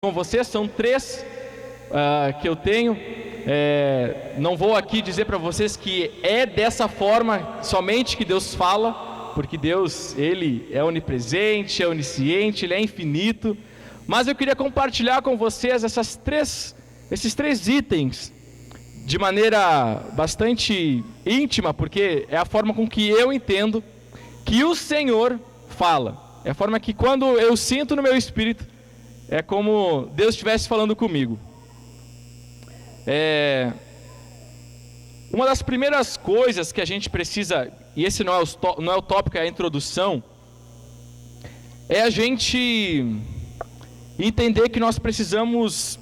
com vocês, são três que eu tenho. Não vou aqui dizer para vocês que é dessa forma somente que Deus fala, porque Deus, Ele é onipresente, é onisciente, Ele é infinito. Mas eu queria compartilhar com vocês esses três itens de maneira bastante íntima, porque é a forma com que eu entendo que o Senhor fala. É a forma que quando eu sinto no meu espírito, é como Deus estivesse falando comigo. Uma das primeiras coisas que a gente precisa, e esse não é o tópico, é a introdução, é a gente entender que nós precisamos,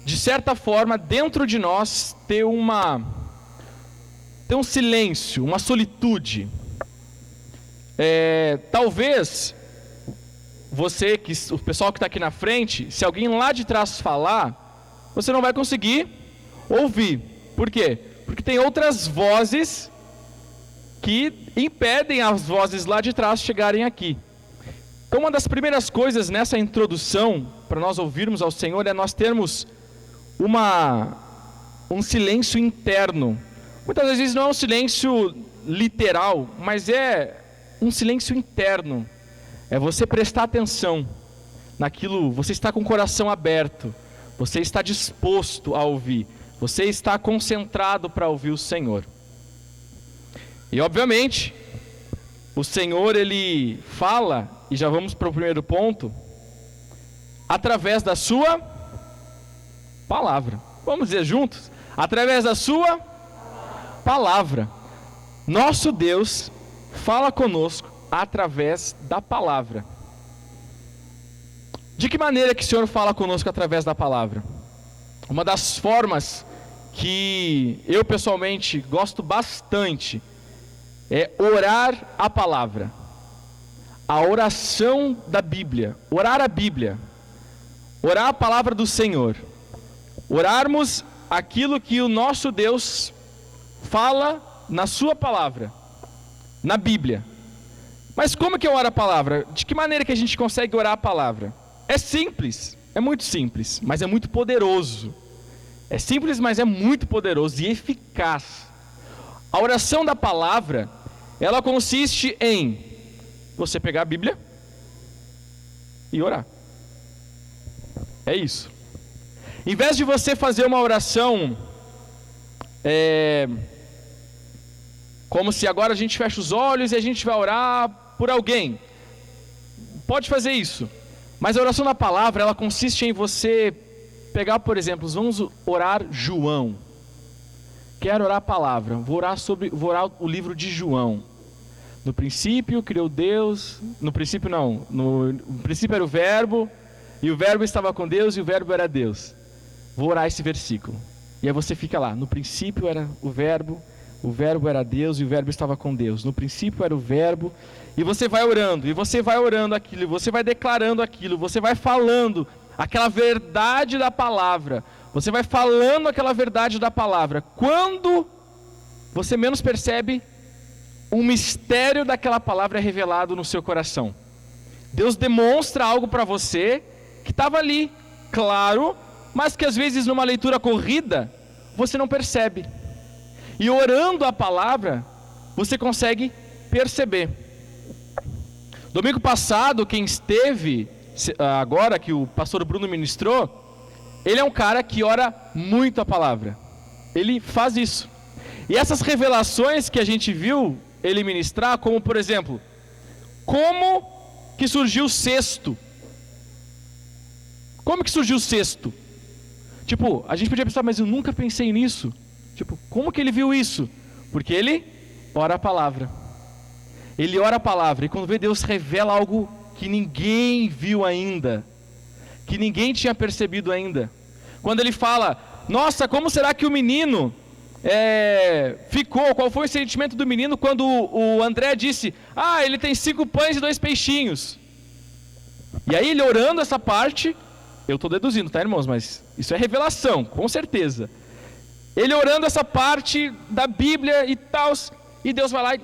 de certa forma, dentro de nós, ter um silêncio, uma solitude. Talvez o pessoal que está aqui na frente, se alguém lá de trás falar, você não vai conseguir ouvir. Por quê? Porque tem outras vozes que impedem as vozes lá de trás chegarem aqui. Então, uma das primeiras coisas nessa introdução, para nós ouvirmos ao Senhor, é nós termos um silêncio interno. Muitas vezes não é um silêncio literal, mas é um silêncio interno. É você prestar atenção naquilo, você está com o coração aberto, você está disposto a ouvir, você está concentrado para ouvir o Senhor. E obviamente, o Senhor, Ele fala, e já vamos para o primeiro ponto, através da sua palavra. Vamos dizer juntos? Através da sua palavra. Nosso Deus fala conosco através da palavra. De que maneira que o Senhor fala conosco através da palavra? Uma das formas que eu pessoalmente gosto bastante é orar a palavra. A oração da Bíblia. Orar a Bíblia. Orar a palavra do Senhor. Orarmos aquilo que o nosso Deus fala na sua palavra, na Bíblia. Mas como que eu oro a palavra? De que maneira que a gente consegue orar a palavra? É simples, é muito simples, mas é muito poderoso. É simples, mas é muito poderoso e eficaz. A oração da palavra, ela consiste em você pegar a Bíblia e orar. É isso. Em vez de você fazer uma oração, como se agora a gente fecha os olhos e a gente vai orar por alguém. Pode fazer isso. Mas a oração da palavra, ela consiste em você pegar, por exemplo, vamos orar João. Quero orar a palavra. Vou orar o livro de João. No princípio criou Deus. No princípio não. No princípio era o verbo. E o verbo estava com Deus e o verbo era Deus. Vou orar esse versículo. E aí você fica lá. No princípio era o verbo era Deus e o verbo estava com Deus. No princípio era o verbo. E você vai orando aquilo, você vai declarando aquilo, você vai falando aquela verdade da palavra. Você vai falando aquela verdade da palavra. Quando você menos percebe, um mistério daquela palavra é revelado no seu coração. Deus demonstra algo para você que estava ali, claro, mas que às vezes numa leitura corrida, você não percebe. E orando a palavra, você consegue perceber. Domingo passado, quem esteve, agora que o pastor Bruno ministrou, ele é um cara que ora muito a palavra. Ele faz isso. E essas revelações que a gente viu ele ministrar, como por exemplo, como que surgiu o cesto? Como que surgiu o cesto? Tipo, a gente podia pensar, mas eu nunca pensei nisso. Tipo, como que ele viu isso? Porque ele ora a palavra. Ele ora a palavra, e quando vê, Deus revela algo que ninguém viu ainda, que ninguém tinha percebido ainda. Quando ele fala, nossa, como será que o menino ficou? Qual foi o sentimento do menino quando o André disse, ele tem 5 pães e 2 peixinhos? E aí ele orando essa parte, eu estou deduzindo, tá, irmãos? Mas isso é revelação, com certeza. Ele orando essa parte da Bíblia e tal, e Deus vai lá e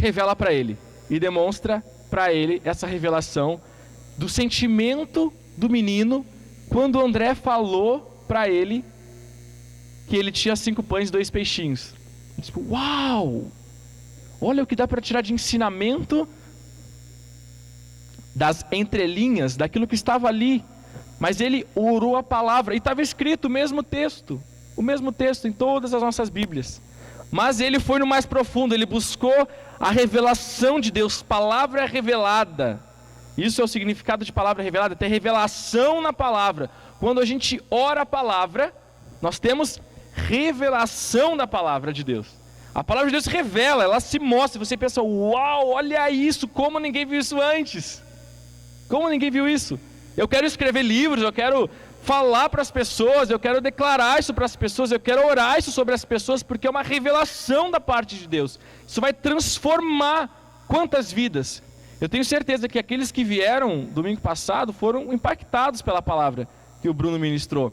revela para ele, e demonstra para ele essa revelação do sentimento do menino quando André falou para ele que ele tinha 5 pães e 2 peixinhos. Tipo, uau! Olha o que dá para tirar de ensinamento das entrelinhas, daquilo que estava ali. Mas ele orou a palavra, e estava escrito o mesmo texto em todas as nossas Bíblias. Mas ele foi no mais profundo, ele buscou a revelação de Deus, palavra revelada. Isso é o significado de palavra revelada, ter revelação na palavra. Quando a gente ora a palavra, nós temos revelação da palavra de Deus. A palavra de Deus revela, ela se mostra, você pensa, uau, olha isso, como ninguém viu isso antes. Como ninguém viu isso? Eu quero escrever livros, eu quero falar para as pessoas, eu quero declarar isso para as pessoas, eu quero orar isso sobre as pessoas, porque é uma revelação da parte de Deus. Isso vai transformar quantas vidas? Eu tenho certeza que aqueles que vieram domingo passado foram impactados pela palavra que o Bruno ministrou,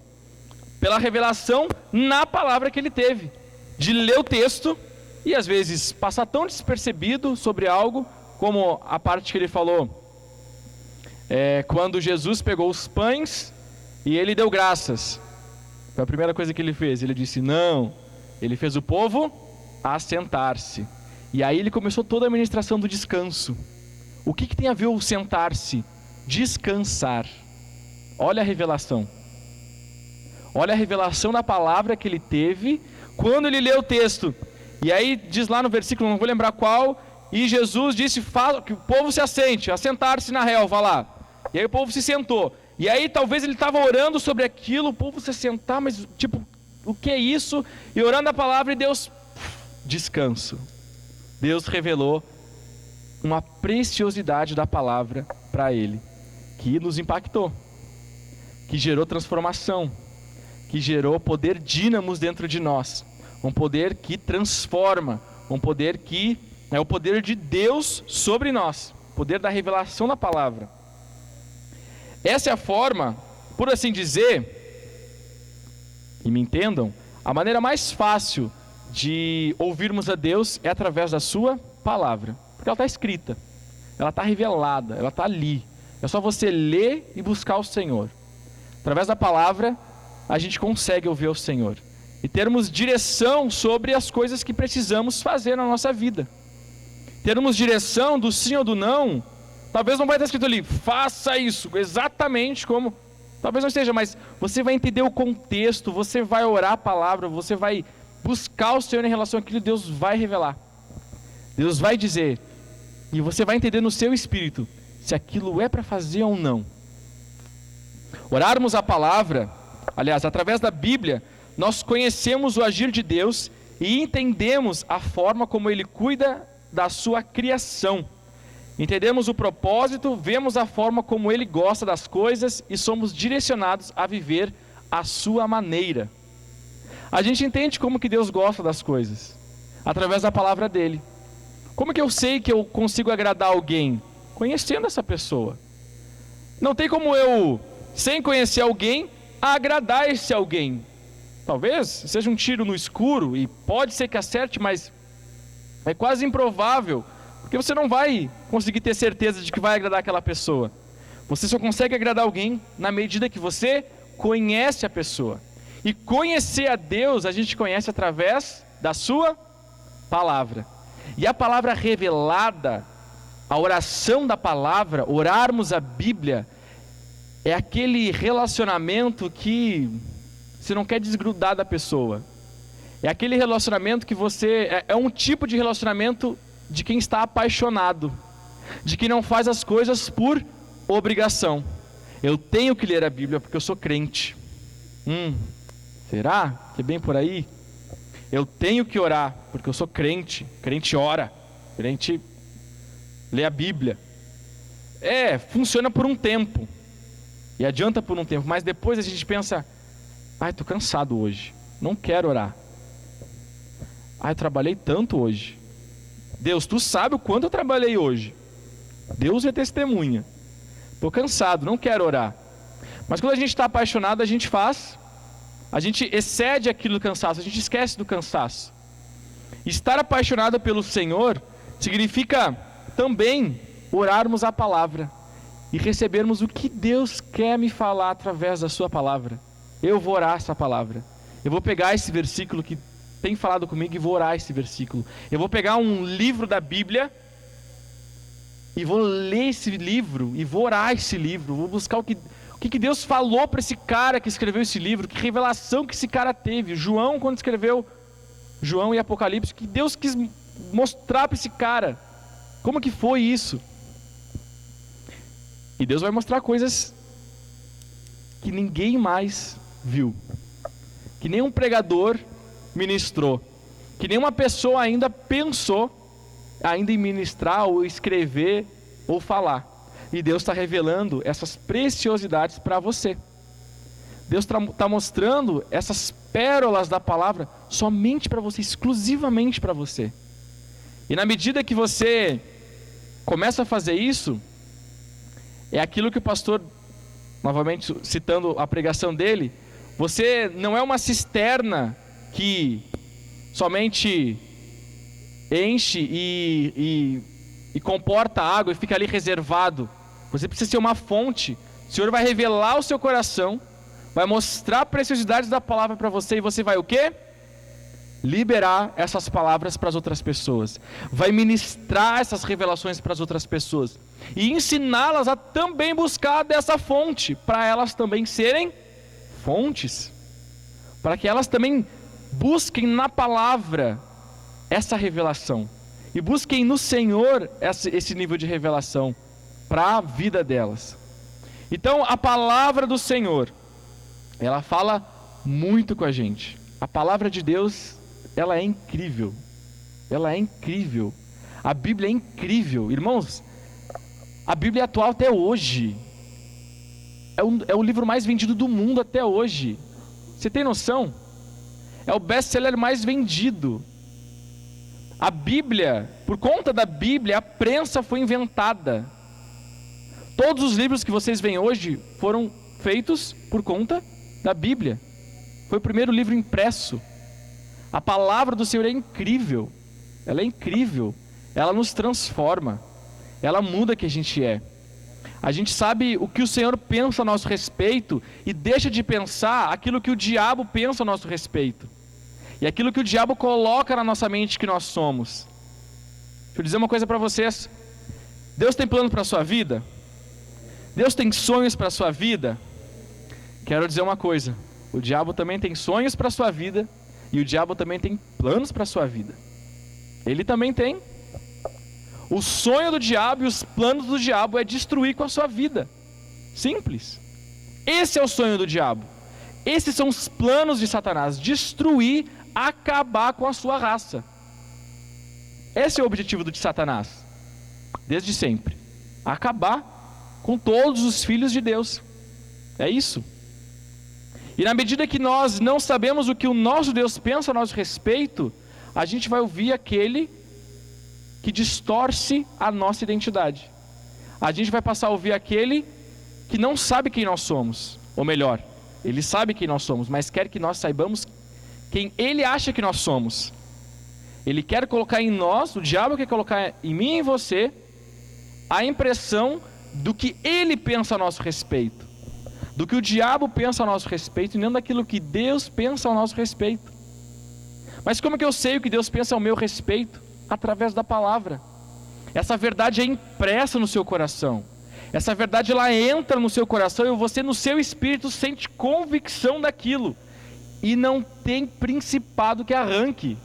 pela revelação na palavra que ele teve, de ler o texto e às vezes passar tão despercebido sobre algo, como a parte que ele falou, quando Jesus pegou os pães e ele deu graças. Foi a primeira coisa que ele fez. Ele disse não. Ele fez o povo assentar-se. E aí ele começou toda a ministração do descanso. O que tem a ver o sentar-se? Descansar. Olha a revelação. Olha a revelação da palavra que ele teve quando ele leu o texto. E aí diz lá no versículo, não vou lembrar qual, e Jesus disse que o povo se assente, assentar-se na relva lá. E aí o povo se sentou. E aí talvez ele estava orando sobre aquilo, o povo se sentar, mas tipo, o que é isso? E orando a palavra e Deus, descanso. Deus revelou uma preciosidade da palavra para ele, que nos impactou, que gerou transformação, que gerou poder dínamos dentro de nós. Um poder que transforma, um poder que é o poder de Deus sobre nós, o poder da revelação da palavra. Essa é a forma, por assim dizer, e me entendam, a maneira mais fácil de ouvirmos a Deus é através da sua palavra, porque ela está escrita, ela está revelada, ela está ali, é só você ler e buscar o Senhor. Através da palavra a gente consegue ouvir o Senhor e termos direção sobre as coisas que precisamos fazer na nossa vida, termos direção do sim ou do não. Talvez não vai estar escrito ali, faça isso, exatamente como, talvez não esteja, mas você vai entender o contexto, você vai orar a palavra, você vai buscar o Senhor em relação àquilo que Deus vai revelar. Deus vai dizer, e você vai entender no seu espírito, se aquilo é para fazer ou não. Orarmos a palavra, aliás, através da Bíblia, nós conhecemos o agir de Deus e entendemos a forma como Ele cuida da sua criação. Entendemos o propósito, vemos a forma como Ele gosta das coisas e somos direcionados a viver a sua maneira. A gente entende como que Deus gosta das coisas, através da palavra dEle. Como que eu sei que eu consigo agradar alguém? Conhecendo essa pessoa. Não tem como eu, sem conhecer alguém, agradar esse alguém. Talvez seja um tiro no escuro e pode ser que acerte, mas é quase improvável, porque você não vai conseguir ter certeza de que vai agradar aquela pessoa. Você só consegue agradar alguém na medida que você conhece a pessoa. E conhecer a Deus a gente conhece através da sua palavra. E a palavra revelada, a oração da palavra, orarmos a Bíblia, é aquele relacionamento que você não quer desgrudar da pessoa. É aquele relacionamento que você... É um tipo de relacionamento de quem está apaixonado, de quem não faz as coisas por obrigação. Eu tenho que ler a Bíblia porque eu sou crente. Será que é bem por aí? Eu tenho que orar porque eu sou crente. Crente ora, crente lê a Bíblia. Funciona por um tempo e adianta por um tempo, mas depois a gente pensa, estou cansado hoje, não quero orar. Eu trabalhei tanto hoje. Deus, tu sabe o quanto eu trabalhei hoje. Deus é testemunha. Estou cansado, não quero orar. Mas quando a gente está apaixonado, a gente excede aquilo do cansaço, a gente esquece do cansaço. Estar apaixonado pelo Senhor significa também orarmos a palavra e recebermos o que Deus quer me falar através da sua palavra. Eu vou orar essa palavra. Eu vou pegar esse versículo que tem falado comigo e vou orar esse versículo. Eu vou pegar um livro da Bíblia e vou ler esse livro e vou orar esse livro. Vou buscar o que Deus falou para esse cara que escreveu esse livro, que revelação que esse cara teve. João, quando escreveu João e Apocalipse, que Deus quis mostrar para esse cara. Como que foi isso? E Deus vai mostrar coisas que ninguém mais viu, que nenhum pregador ministrou, que nenhuma pessoa ainda pensou ainda em ministrar ou escrever ou falar. E Deus está revelando essas preciosidades para você. Deus está mostrando essas pérolas da palavra somente para você, exclusivamente para você. E na medida que você começa a fazer isso, é aquilo que o pastor, novamente citando a pregação dele, você não é uma cisterna que somente enche e comporta água e fica ali reservado. Você precisa ser uma fonte. O Senhor vai revelar o seu coração, vai mostrar preciosidades da palavra para você, e você vai o quê? Liberar essas palavras para as outras pessoas, vai ministrar essas revelações para as outras pessoas e ensiná-las a também buscar dessa fonte, para elas também serem fontes, para que elas também busquem na palavra essa revelação e busquem no Senhor esse nível de revelação para a vida delas. Então a palavra do Senhor, ela fala muito com a gente. A palavra de Deus, ela é incrível. Ela é incrível. A Bíblia é incrível. Irmãos, a Bíblia é atual até hoje. É o livro mais vendido do mundo até hoje. Você tem noção? É o best-seller mais vendido. A Bíblia, por conta da Bíblia, a prensa foi inventada. Todos os livros que vocês veem hoje foram feitos por conta da Bíblia. Foi o primeiro livro impresso. A palavra do Senhor é incrível. Ela é incrível. Ela nos transforma. Ela muda quem a gente é. A gente sabe o que o Senhor pensa a nosso respeito e deixa de pensar aquilo que o diabo pensa a nosso respeito. E aquilo que o diabo coloca na nossa mente que nós somos. Deixa eu dizer uma coisa para vocês. Deus tem plano para a sua vida? Deus tem sonhos para a sua vida? Quero dizer uma coisa. O diabo também tem sonhos para a sua vida. E o diabo também tem planos para a sua vida. Ele também tem. O sonho do diabo e os planos do diabo é destruir com a sua vida. Simples. Esse é o sonho do diabo. Esses são os planos de Satanás. Destruir, acabar com a sua raça. Esse é o objetivo de Satanás. Desde sempre. Acabar com todos os filhos de Deus. É isso. E na medida que nós não sabemos o que o nosso Deus pensa a nosso respeito, a gente vai ouvir aquele que distorce a nossa identidade. A gente vai passar a ouvir aquele que não sabe quem nós somos. Ou melhor, ele sabe quem nós somos, mas quer que nós saibamos quem ele acha que nós somos. Ele quer colocar em nós, o diabo quer colocar em mim e em você, a impressão do que ele pensa a nosso respeito. Do que o diabo pensa a nosso respeito e não daquilo que Deus pensa ao nosso respeito. Mas como que eu sei o que Deus pensa ao meu respeito? Através da palavra. Essa verdade é impressa no seu coração. Essa verdade ela entra no seu coração e você no seu espírito sente convicção daquilo. E não tem principado que arranque.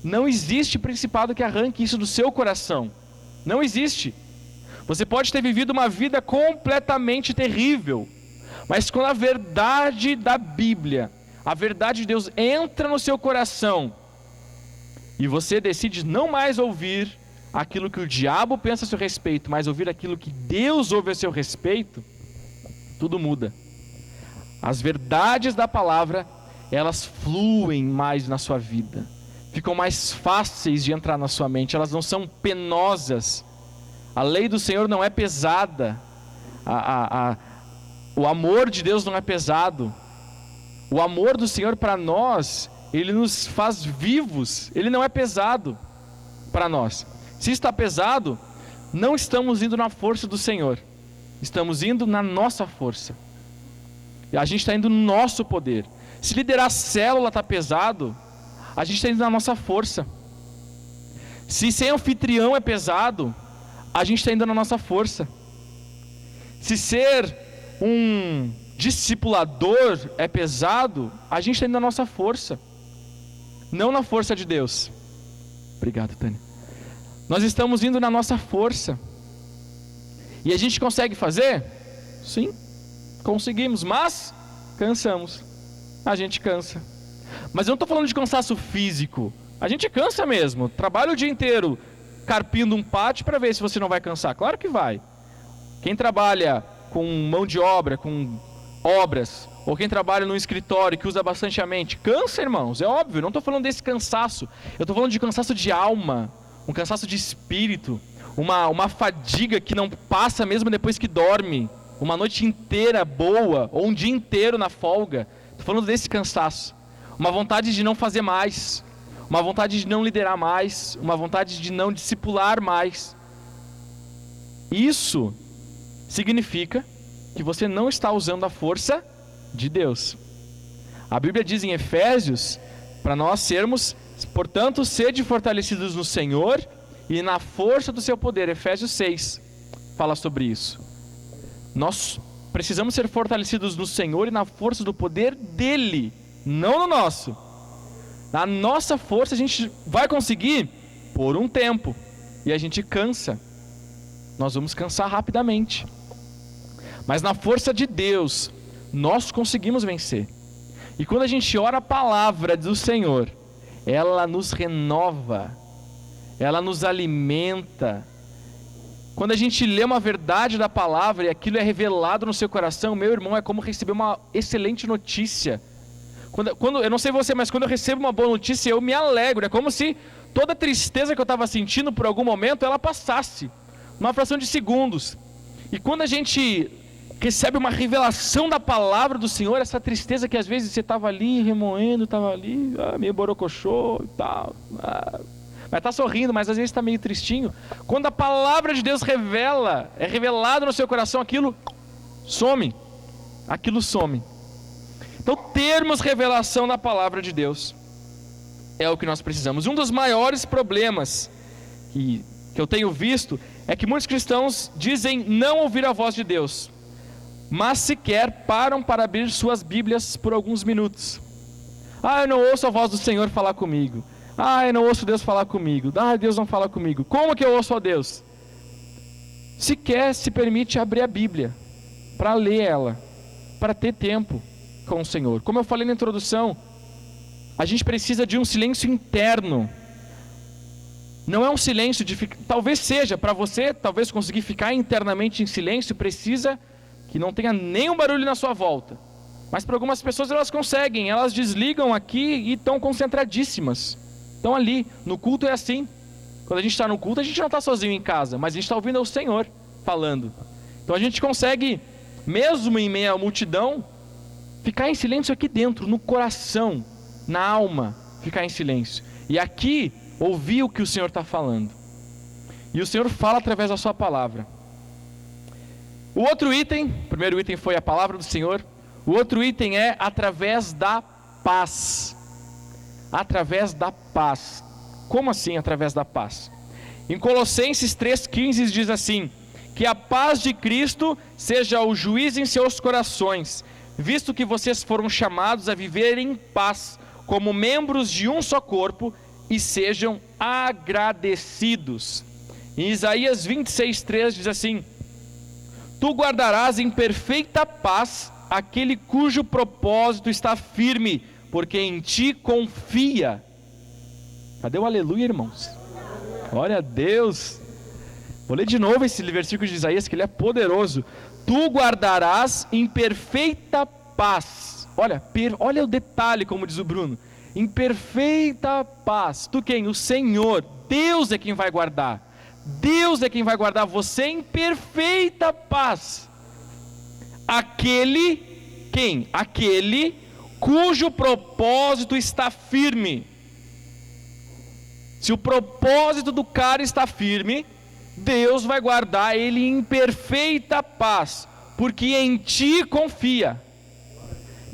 Não existe principado que arranque isso do seu coração. Não existe. Você pode ter vivido uma vida completamente terrível. Mas quando a verdade da Bíblia, a verdade de Deus entra no seu coração e você decide não mais ouvir aquilo que o diabo pensa a seu respeito, mas ouvir aquilo que Deus ouve a seu respeito, tudo muda. As verdades da palavra, elas fluem mais na sua vida, ficam mais fáceis de entrar na sua mente, elas não são penosas. A lei do Senhor não é pesada. O amor de Deus não é pesado. O amor do Senhor para nós, ele nos faz vivos. Ele não é pesado para nós. Se está pesado, não estamos indo na força do Senhor. estamos indo na nossa força. A gente está indo no nosso poder. Se liderar a célula está pesado, a gente está indo na nossa força. Se ser anfitrião é pesado, a gente está indo na nossa força. Se ser um discipulador é pesado, a gente está indo na nossa força, não na força de Deus. Obrigado, Tânia. Nós estamos indo na nossa força. E a gente consegue fazer? Sim, conseguimos, mas cansamos. A gente cansa. Mas eu não estou falando de cansaço físico. A gente cansa mesmo. Trabalha o dia inteiro carpindo um pátio para ver se você não vai cansar. Claro que vai. Quem trabalha com mão de obra, com obras, ou quem trabalha num escritório que usa bastante a mente, cansa, irmãos, é óbvio. Não estou falando desse cansaço. Eu estou falando de cansaço de alma, um cansaço de espírito, uma fadiga que não passa mesmo depois que dorme, uma noite inteira boa, ou um dia inteiro na folga. Estou falando desse cansaço. Uma vontade de não fazer mais, uma vontade de não liderar mais, uma vontade de não discipular mais. Isso significa que você não está usando a força de Deus. A Bíblia diz em Efésios, para nós sermos, portanto, sede fortalecidos no Senhor e na força do seu poder. Efésios 6 fala sobre isso. Nós precisamos ser fortalecidos no Senhor e na força do poder dele, não no nosso. Na nossa força a gente vai conseguir por um tempo, e a gente cansa. Nós vamos cansar rapidamente. Mas na força de Deus, nós conseguimos vencer. E quando a gente ora a palavra do Senhor, ela nos renova, ela nos alimenta. Quando a gente lê uma verdade da palavra e aquilo é revelado no seu coração, meu irmão, é como receber uma excelente notícia. Quando eu não sei você, mas quando eu recebo uma boa notícia, eu me alegro. É como se toda a tristeza que eu estava sentindo por algum momento, ela passasse, numa fração de segundos. E quando a gente recebe uma revelação da palavra do Senhor, essa tristeza que às vezes você estava ali remoendo, estava ali, meio borocochô e tal, mas está sorrindo, mas às vezes está meio tristinho. Quando a palavra de Deus revela, é revelado no seu coração, aquilo some. Então, termos revelação da palavra de Deus é o que nós precisamos. Um dos maiores problemas que eu tenho visto é que muitos cristãos dizem não ouvir a voz de Deus, mas sequer param para abrir suas Bíblias por alguns minutos. Eu não ouço a voz do Senhor falar comigo. Eu não ouço Deus falar comigo. Deus não fala comigo. Como que eu ouço a Deus? Sequer se permite abrir a Bíblia para ler ela, para ter tempo com o Senhor. Como eu falei na introdução, a gente precisa de um silêncio interno. Não é um silêncio de ficar, talvez seja para você, talvez conseguir ficar internamente em silêncio, precisa que não tenha nenhum barulho na sua volta. Mas para algumas pessoas elas conseguem, elas desligam aqui e estão concentradíssimas. Estão ali, no culto é assim. Quando a gente está no culto, a gente não está sozinho em casa, mas a gente está ouvindo o Senhor falando. Então a gente consegue, mesmo em meio à multidão, ficar em silêncio aqui dentro, no coração, na alma, ficar em silêncio. E aqui, ouvir o que o Senhor está falando. E o Senhor fala através da sua palavra. O outro item, o primeiro item foi a palavra do Senhor. O outro item é através da paz. Através da paz. Como assim através da paz? Em Colossenses 3,15 diz assim: que a paz de Cristo seja o juiz em seus corações, visto que vocês foram chamados a viver em paz, como membros de um só corpo, e sejam agradecidos. Em Isaías 26,3 diz assim: tu guardarás em perfeita paz aquele cujo propósito está firme, porque em ti confia. Cadê o aleluia, irmãos? Glória a Deus. Vou ler de novo esse versículo de Isaías, que ele é poderoso. Tu guardarás em perfeita paz. Olha o detalhe, como diz o Bruno. Em perfeita paz. Tu quem? O Senhor. Deus é quem vai guardar. Deus é quem vai guardar você em perfeita paz. Quem? Aquele cujo propósito está firme. Se o propósito do cara está firme, Deus vai guardar ele em perfeita paz, porque em ti confia.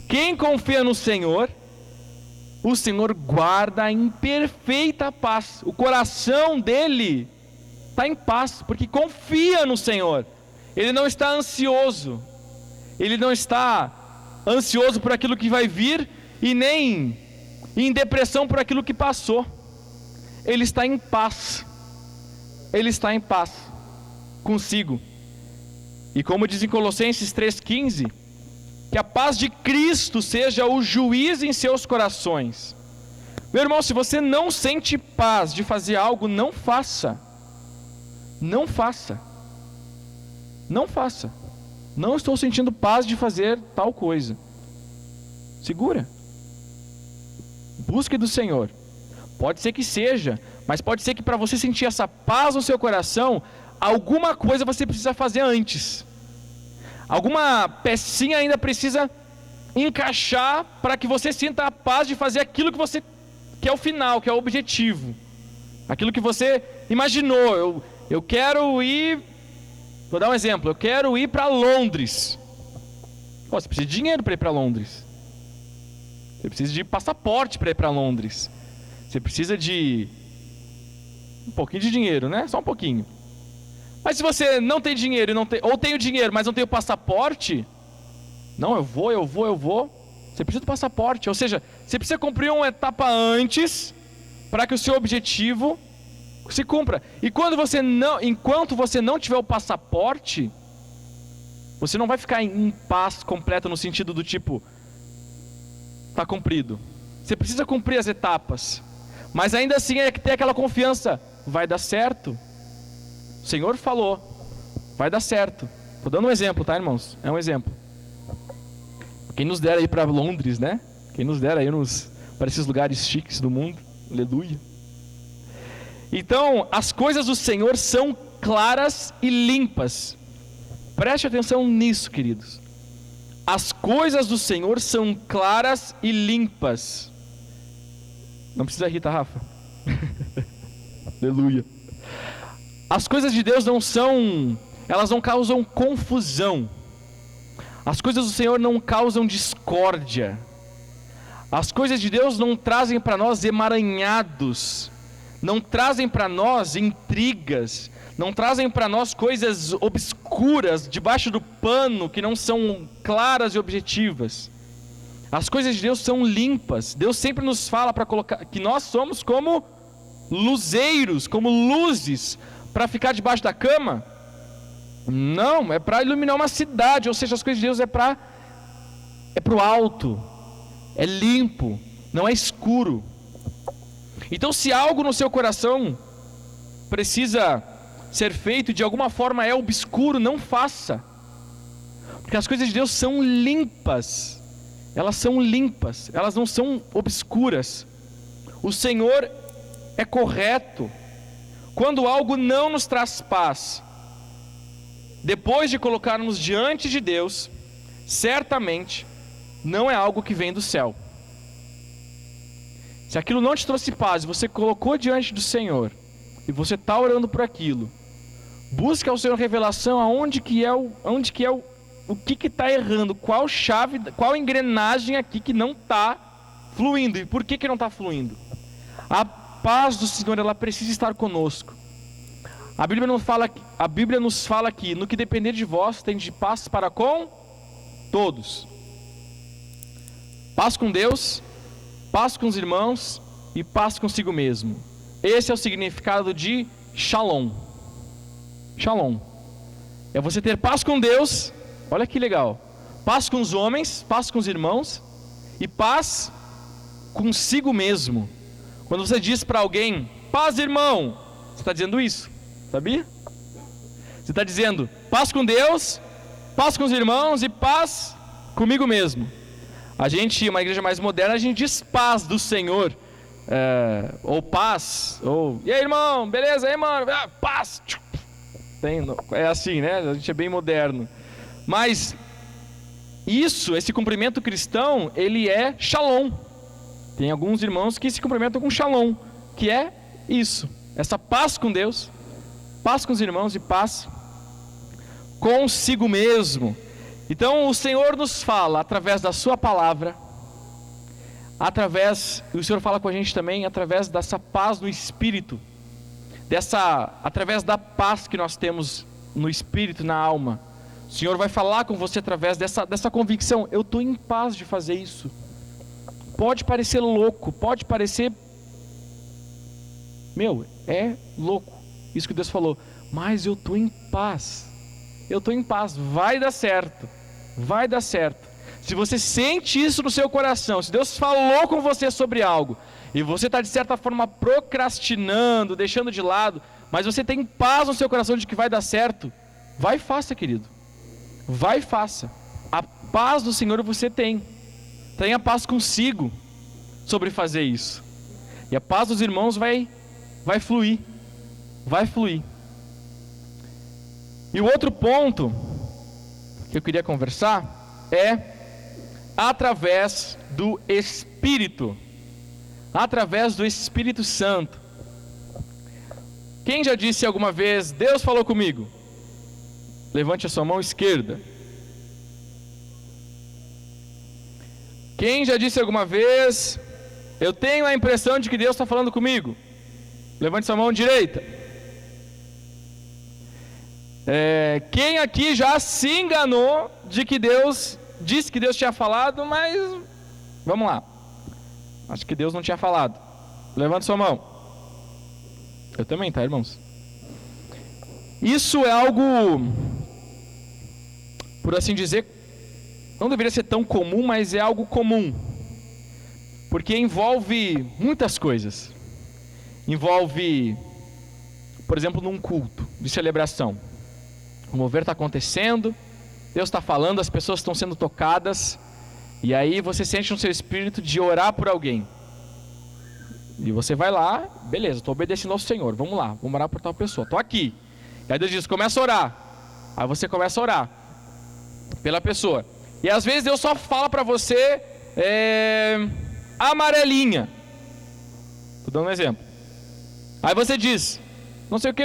Quem confia no Senhor, o Senhor guarda em perfeita paz. O coração dele está em paz, porque confia no Senhor. Ele não está ansioso. Ele não está ansioso por aquilo que vai vir e nem em depressão por aquilo que passou. Ele está em paz. Ele está em paz consigo. E como diz em Colossenses 3,15, que a paz de Cristo seja o juiz em seus corações. Meu irmão, se você não sente paz de fazer algo, não faça. Não faça. Não faça. Não estou sentindo paz de fazer tal coisa. Segura. Busque do Senhor. Pode ser que seja, mas pode ser que para você sentir essa paz no seu coração, alguma coisa você precisa fazer antes. Alguma pecinha ainda precisa encaixar para que você sinta a paz de fazer aquilo que é o final, que é o objetivo. Aquilo que você imaginou. Eu quero ir, vou dar um exemplo, eu quero ir para Londres. Você precisa de dinheiro para ir para Londres. Você precisa de passaporte para ir para Londres. Você precisa de um pouquinho de dinheiro, né? Só um pouquinho. Mas se você não tem dinheiro, ou tem o dinheiro, mas não tem o passaporte, não, eu vou. Você precisa do passaporte, ou seja, você precisa cumprir uma etapa antes para que o seu objetivo se cumpra. E enquanto você não tiver o passaporte, você não vai ficar em paz completa no sentido do tipo, está cumprido. Você precisa cumprir as etapas, mas ainda assim é que tem aquela confiança, vai dar certo. O Senhor falou, vai dar certo. Estou dando um exemplo, tá, irmãos? É um exemplo. Quem nos dera ir para Londres, né? Quem nos dera ir para esses lugares chiques do mundo. Aleluia. Então, as coisas do Senhor são claras e limpas. Preste atenção nisso, queridos. As coisas do Senhor são claras e limpas. Não precisa rir, tá, Rafa? Aleluia. As coisas de Deus elas não causam confusão. As coisas do Senhor não causam discórdia. As coisas de Deus não trazem para nós emaranhados, não trazem para nós intrigas, não trazem para nós coisas obscuras debaixo do pano que não são claras e objetivas. As coisas de Deus são limpas. Deus sempre nos fala para colocar que nós somos como luzeiros, como luzes para ficar debaixo da cama. Não, é para iluminar uma cidade. Ou seja, as coisas de Deus é para o alto, é limpo, não é escuro. Então, se algo no seu coração precisa ser feito, de alguma forma é obscuro, não faça, porque as coisas de Deus são limpas. Elas são limpas, elas não são obscuras. O Senhor é correto. Quando algo não nos traz paz, depois de colocarmos diante de Deus, certamente não é algo que vem do céu. Se aquilo não te trouxe paz, você colocou diante do Senhor, e você está orando por aquilo, busca ao Senhor revelação o que está errando, qual chave, qual engrenagem aqui que não está fluindo, e por que não está fluindo. A paz do Senhor, ela precisa estar conosco. A Bíblia nos fala que no que depender de vós, tem de paz para com todos. Paz com Deus, paz com os irmãos e paz consigo mesmo. Esse é o significado de Shalom. Shalom é você ter paz com Deus. Olha que legal. Paz com os homens, paz com os irmãos e paz consigo mesmo. Quando você diz para alguém, paz, irmão, você está dizendo isso, sabia? Você está dizendo paz com Deus, paz com os irmãos e paz comigo mesmo. A gente, uma igreja mais moderna, a gente diz paz do Senhor, ou paz, ou e aí, irmão, beleza, aí, mano, paz. É assim, né? A gente é bem moderno. Mas esse cumprimento cristão, ele é Shalom. Tem alguns irmãos que se cumprimentam com Shalom, que é isso, essa paz com Deus, paz com os irmãos e paz consigo mesmo. Então o Senhor nos fala através da sua palavra, e o Senhor fala com a gente também através dessa paz no Espírito, através da paz que nós temos no Espírito, na alma. O Senhor vai falar com você através dessa convicção: eu estou em paz de fazer isso. Pode parecer louco, pode parecer, é louco isso que Deus falou, mas eu estou em paz. Eu estou em paz, vai dar certo, vai dar certo. Se você sente isso no seu coração, se Deus falou com você sobre algo, e você está de certa forma procrastinando, deixando de lado, mas você tem paz no seu coração de que vai dar certo, vai e faça, querido. Vai e faça. A paz do Senhor você tem. Tenha paz consigo sobre fazer isso. E a paz dos irmãos vai fluir. Vai fluir. E o outro ponto que eu queria conversar é através do Espírito. Através do Espírito Santo. Quem já disse alguma vez: Deus falou comigo? Levante a sua mão esquerda. Quem já disse alguma vez: eu tenho a impressão de que Deus está falando comigo? Levante sua mão direita. Quem aqui já se enganou de que Deus disse que Deus tinha falado, mas vamos lá, acho que Deus não tinha falado? Levante sua mão. Eu também, tá, irmãos? Isso é algo, por assim dizer, não deveria ser tão comum, mas é algo comum, porque envolve muitas coisas. Envolve, por exemplo, num culto de celebração, o mover está acontecendo, Deus está falando, as pessoas estão sendo tocadas, e aí você sente no seu espírito de orar por alguém, e você vai lá, beleza, estou obedecendo ao Senhor, vamos lá, vamos orar por tal pessoa, estou aqui. E aí Deus diz: começa a orar. Aí você começa a orar pela pessoa, e às vezes Deus só fala para você amarelinha. Estou dando um exemplo. Aí você diz: não sei o que,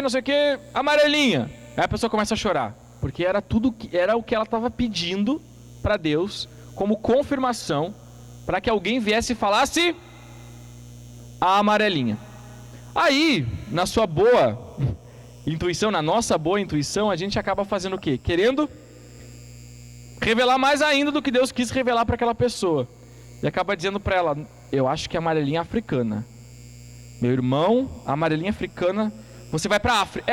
amarelinha. Aí a pessoa começa a chorar, porque era o que ela estava pedindo para Deus, como confirmação, para que alguém viesse e falasse a amarelinha. Aí, na sua boa intuição, na nossa boa intuição, a gente acaba fazendo o quê? Querendo revelar mais ainda do que Deus quis revelar para aquela pessoa, e acaba dizendo para ela: eu acho que a amarelinha é africana. Meu irmão, a amarelinha africana, você vai para a África.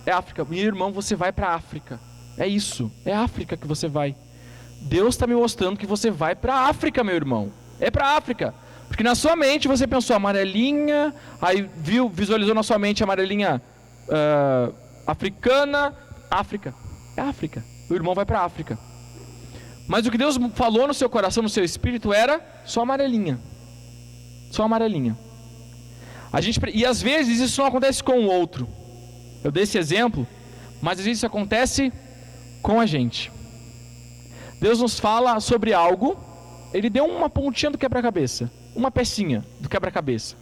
É África. Meu irmão, você vai para a África. É isso, é África que você vai. Deus está me mostrando que você vai para a África, meu irmão. É para a África. Porque na sua mente você pensou amarelinha, aí visualizou na sua mente amarelinha africana. África. É África. O irmão vai para a África. Mas o que Deus falou no seu coração, no seu espírito, era só amarelinha. Só amarelinha. E às vezes isso não acontece com o outro. Eu dei esse exemplo, mas às vezes isso acontece com a gente. Deus nos fala sobre algo, Ele deu uma pontinha do quebra-cabeça, uma pecinha do quebra-cabeça.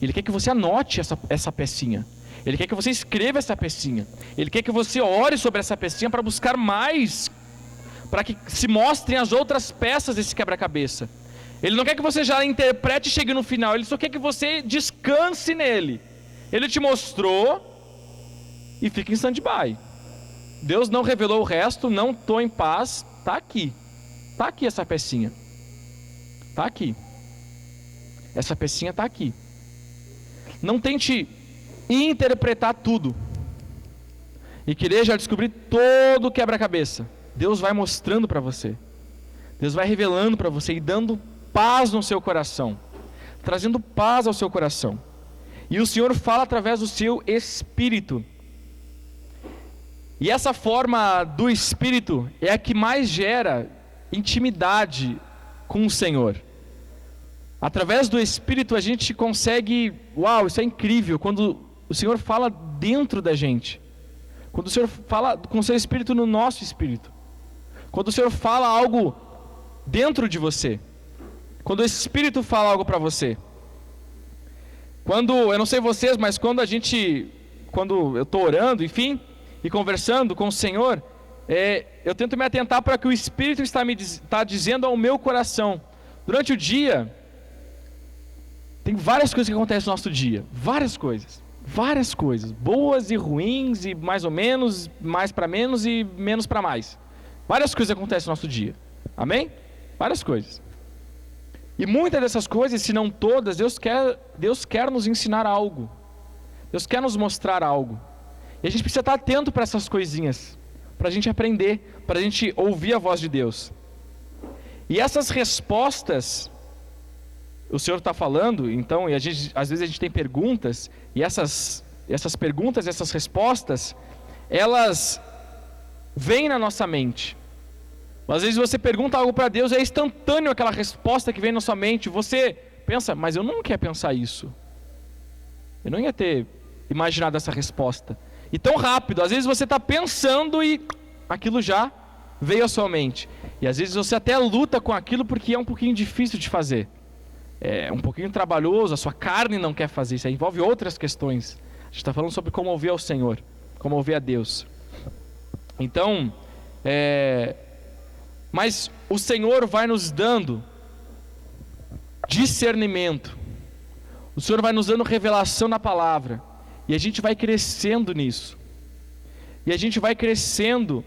Ele quer que você anote essa pecinha. Ele quer que você escreva essa pecinha. Ele quer que você ore sobre essa pecinha para buscar mais, para que se mostrem as outras peças desse quebra-cabeça. Ele não quer que você já interprete e chegue no final. Ele só quer que você descanse nele. Ele te mostrou e fica em stand-by. Deus não revelou o resto, não estou em paz. Está aqui. Está aqui essa pecinha. Está aqui. Essa pecinha está aqui. Não tente interpretar tudo e querer já descobrir todo o quebra-cabeça. Deus vai mostrando para você. Deus vai revelando para você e dando paz no seu coração, trazendo paz ao seu coração. E o Senhor fala através do seu Espírito. E essa forma do Espírito é a que mais gera intimidade com o Senhor. Através do Espírito a gente consegue, uau, isso é incrível, quando o Senhor fala dentro da gente, quando o Senhor fala com o seu Espírito no nosso Espírito, quando o Senhor fala algo dentro de você, quando o Espírito fala algo para você. Quando, eu não sei vocês, mas quando a gente quando eu estou orando, enfim, e conversando com o Senhor, eu tento me atentar para que o Espírito está dizendo ao meu coração. Durante o dia, tem várias coisas que acontecem no nosso dia, várias coisas, boas e ruins, e mais ou menos, mais para menos e menos para mais. Várias coisas acontecem no nosso dia, amém? Várias coisas. E muitas dessas coisas, se não todas, Deus quer nos ensinar algo, Deus quer nos mostrar algo, e a gente precisa estar atento para essas coisinhas, para a gente aprender, para a gente ouvir a voz de Deus. E essas respostas, o Senhor está falando, então, e às vezes a gente tem perguntas, e essas perguntas, essas respostas, elas vêm na nossa mente. Às vezes você pergunta algo para Deus, é instantâneo aquela resposta que vem na sua mente, você pensa, mas eu não quero pensar isso, eu não ia ter imaginado essa resposta, e tão rápido, às vezes você está pensando e aquilo já veio à sua mente, e às vezes você até luta com aquilo porque é um pouquinho difícil de fazer, é um pouquinho trabalhoso, a sua carne não quer fazer, isso aí envolve outras questões. A gente está falando sobre como ouvir ao Senhor, como ouvir a Deus. Então, mas o Senhor vai nos dando discernimento, o Senhor vai nos dando revelação na palavra, e a gente vai crescendo nisso, e a gente vai crescendo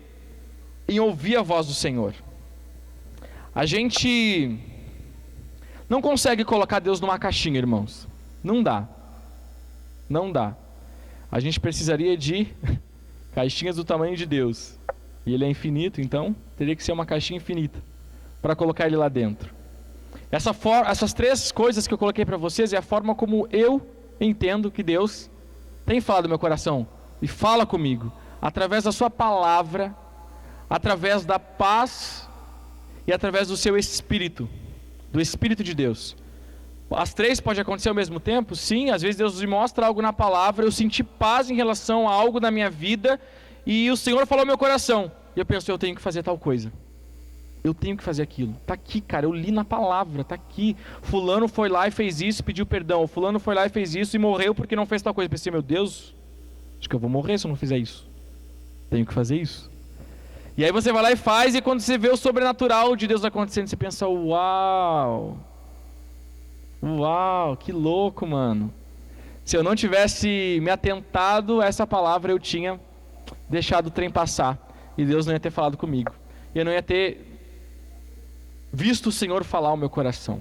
em ouvir a voz do Senhor. A gente não consegue colocar Deus numa caixinha, irmãos, não dá, a gente precisaria de caixinhas do tamanho de Deus, e Ele é infinito, então teria que ser uma caixinha infinita, para colocar Ele lá dentro. Essas três coisas que eu coloquei para vocês, é a forma como eu entendo que Deus tem falado no meu coração, e fala comigo, através da sua palavra, através da paz, e através do seu Espírito, do Espírito de Deus. As três podem acontecer ao mesmo tempo? Sim, às vezes Deus me mostra algo na palavra, eu senti paz em relação a algo na minha vida, e o Senhor falou ao meu coração, e eu penso, eu tenho que fazer tal coisa, eu tenho que fazer aquilo, está aqui, cara, eu li na palavra, está aqui, fulano foi lá e fez isso, pediu perdão, fulano foi lá e fez isso e morreu porque não fez tal coisa. Eu pensei, meu Deus, acho que eu vou morrer se eu não fizer isso, tenho que fazer isso. E aí você vai lá e faz, e quando você vê o sobrenatural de Deus acontecendo, você pensa, uau, que louco, mano. Se eu não tivesse me atentado a essa palavra, eu tinha deixado o trem passar, e Deus não ia ter falado comigo, e eu não ia ter visto o Senhor falar ao meu coração.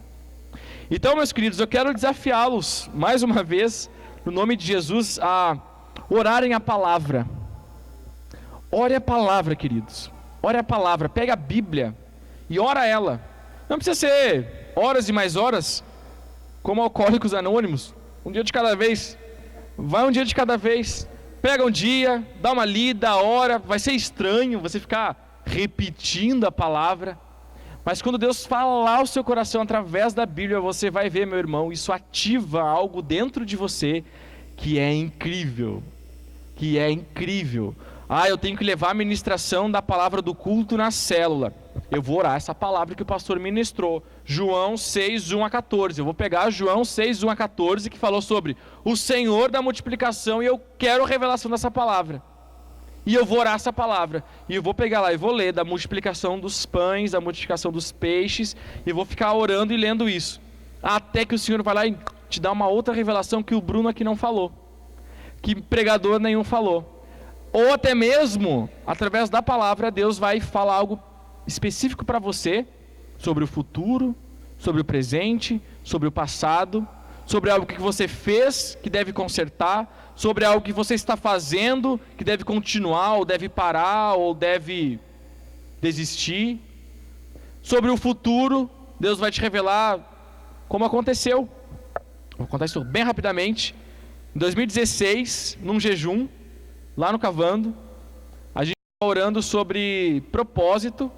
Então, meus queridos, eu quero desafiá-los, mais uma vez, no nome de Jesus, a orarem a palavra. Ore a palavra, queridos, ore a palavra, pega a Bíblia e ora ela. Não precisa ser horas e mais horas, como Alcoólicos Anônimos, um dia de cada vez, vai um dia de cada vez, pega um dia, dá uma lida, ora. Vai ser estranho você ficar repetindo a palavra, mas quando Deus falar ao seu coração através da Bíblia, você vai ver, meu irmão, isso ativa algo dentro de você que é incrível, eu tenho que levar a ministração da palavra do culto na célula, eu vou orar essa palavra que o pastor ministrou, João 6, 1 a 14, eu vou pegar João 6, 1 a 14, que falou sobre o Senhor da multiplicação, e eu quero a revelação dessa palavra, e eu vou orar essa palavra, e eu vou pegar lá e vou ler da multiplicação dos pães, da multiplicação dos peixes, e vou ficar orando e lendo isso, até que o Senhor vai lá e te dá uma outra revelação que o Bruno aqui não falou, que pregador nenhum falou, ou até mesmo, através da palavra, Deus vai falar algo específico para você, sobre o futuro, sobre o presente, sobre o passado, sobre algo que você fez, que deve consertar, sobre algo que você está fazendo, que deve continuar, ou deve parar, ou deve desistir. Sobre o futuro, Deus vai te revelar como aconteceu. Vou contar isso bem rapidamente. Em 2016, num jejum, lá no Cavando, a gente estava orando sobre propósito,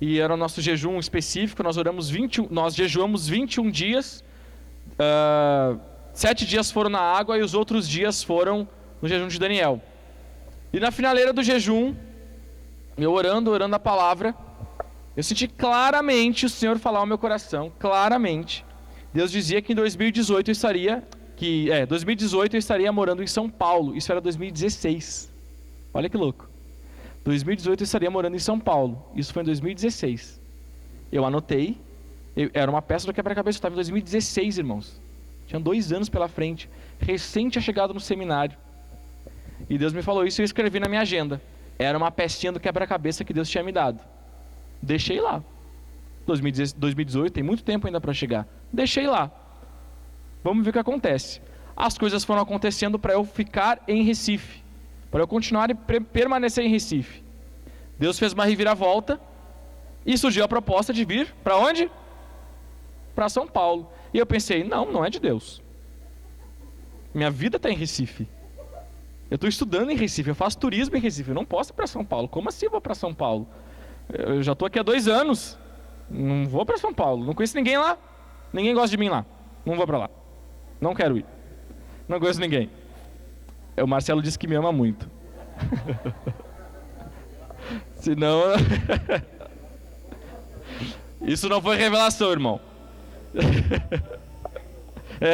e era o nosso jejum específico. Nós jejuamos 21 dias, 7 dias foram na água e os outros dias foram no jejum de Daniel. E na finaleira do jejum, eu orando a palavra, eu senti claramente o Senhor falar ao meu coração, claramente. Deus dizia que em 2018 eu estaria 2018 eu estaria morando em São Paulo. Isso era 2016. Olha que louco. 2018 eu estaria morando em São Paulo. Isso foi em 2016. Eu anotei. Era uma peça do quebra-cabeça. Eu estava em 2016, irmãos. Tinha 2 anos pela frente. Recém tinha chegado no seminário. E Deus me falou isso e eu escrevi na minha agenda. Era uma pecinha do quebra-cabeça que Deus tinha me dado. Deixei lá. 2018, tem muito tempo ainda para chegar. Deixei lá. Vamos ver o que acontece. As coisas foram acontecendo para eu ficar em Recife. Para eu continuar e permanecer em Recife. Deus fez uma reviravolta. E surgiu a proposta de vir para onde? Para São Paulo. E eu pensei, não é de Deus. Minha vida está em Recife. Eu estou estudando em Recife, eu faço turismo em Recife. Eu não posso ir para São Paulo. Como assim eu vou para São Paulo? Eu já estou aqui há 2 anos. Não vou para São Paulo. Não conheço ninguém lá. Ninguém gosta de mim lá. Não vou para lá. Não quero ir. Não conheço ninguém. O Marcelo disse que me ama muito. Senão... Isso não foi revelação, irmão.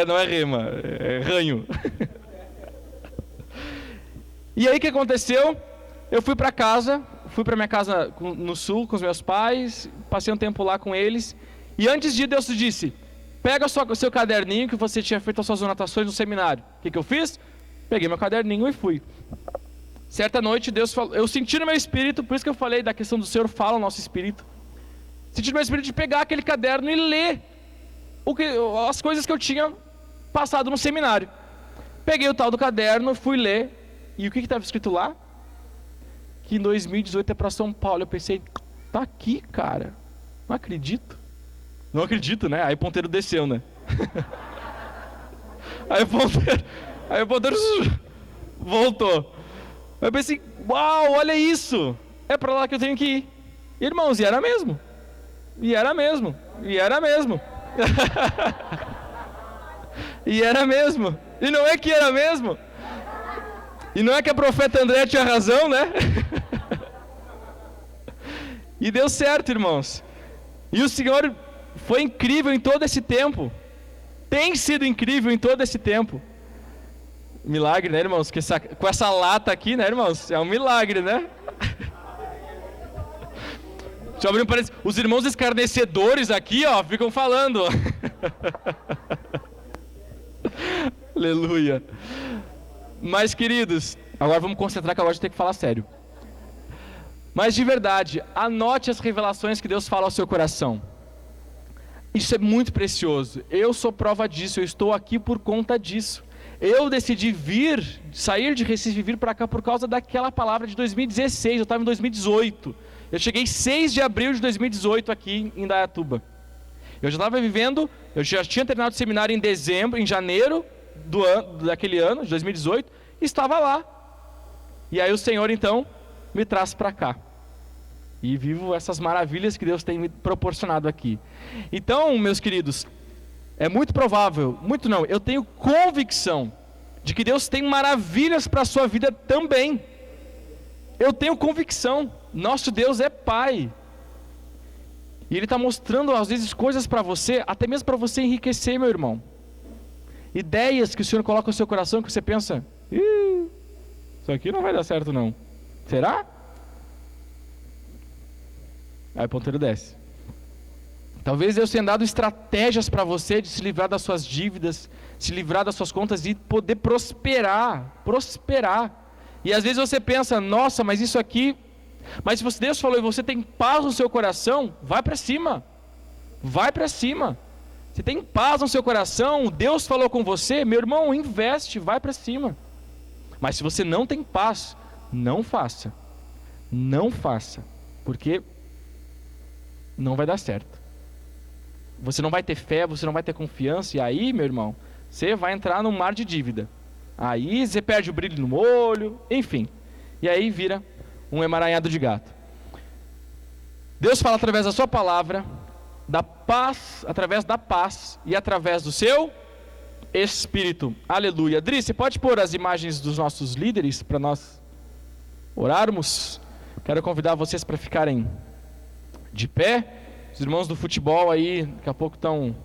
Não é rema, é ranho. E aí o que aconteceu? Eu fui para casa, fui para minha casa no sul com os meus pais, passei um tempo lá com eles. E antes de ir, Deus disse: pega o seu caderninho que você tinha feito as suas anotações no seminário. O que eu fiz? Peguei meu caderninho e fui. Certa noite Deus falou, eu senti no meu espírito, por isso que eu falei da questão do Senhor fala ao nosso espírito. Senti no meu espírito de pegar aquele caderno e ler as coisas que eu tinha passado no seminário. Peguei o tal do caderno, fui ler. E o que estava escrito lá? Que em 2018 é para São Paulo. Eu pensei, tá aqui, cara. Não acredito. Não acredito, né? Aí o ponteiro desceu, né? Aí o ponteiro voltou. Eu pensei, uau, olha isso. É para lá que eu tenho que ir. Irmãos, e era mesmo. E era mesmo. E era mesmo. E era mesmo. E não é que era mesmo. E não é que a profeta André tinha razão, né? E deu certo, irmãos. E o Senhor foi incrível em todo esse tempo. Tem sido incrível em todo esse tempo. Milagre, né, irmãos? Com essa lata aqui, né, irmãos? É um milagre, né? Deixa eu abrir um parênteses. Os irmãos escarnecedores aqui, ó, ficam falando. Aleluia. Mas, queridos, agora vamos concentrar que agora a gente tem que falar sério. Mas de verdade, anote as revelações que Deus fala ao seu coração. Isso é muito precioso. Eu sou prova disso, eu estou aqui por conta disso. Eu decidi sair de Recife e vir para cá por causa daquela palavra de 2016, eu estava em 2018. Eu cheguei 6 de abril de 2018 aqui em Indaiatuba. Eu já estava eu já tinha terminado o seminário em janeiro daquele ano, de 2018, e estava lá. E aí o Senhor então me traz para cá. E vivo essas maravilhas que Deus tem me proporcionado aqui. Então, meus queridos, é muito provável, eu tenho convicção de que Deus tem maravilhas para a sua vida também. Eu tenho convicção, nosso Deus é Pai. E Ele está mostrando às vezes coisas para você, até mesmo para você enriquecer, meu irmão. Ideias que o Senhor coloca no seu coração que você pensa, isso aqui não vai dar certo não. Será? Aí o ponteiro desce. Talvez Deus tenha dado estratégias para você de se livrar das suas dívidas, se livrar das suas contas e poder prosperar. E às vezes você pensa, nossa, mas isso aqui... Mas se Deus falou e você tem paz no seu coração, vai para cima. Vai para cima. Você tem paz no seu coração, Deus falou com você, meu irmão, investe, vai para cima. Mas se você não tem paz, não faça. Não faça. Porque não vai dar certo. Você não vai ter fé, você não vai ter confiança. E aí, meu irmão, você vai entrar num mar de dívida. Aí você perde o brilho no olho, enfim. E aí vira um emaranhado de gato. Deus fala através da sua palavra, da paz, através da paz e através do seu Espírito. Aleluia. Adri, você pode pôr as imagens dos nossos líderes para nós orarmos? Quero convidar vocês para ficarem de pé. Os irmãos do futebol aí, daqui a pouco estão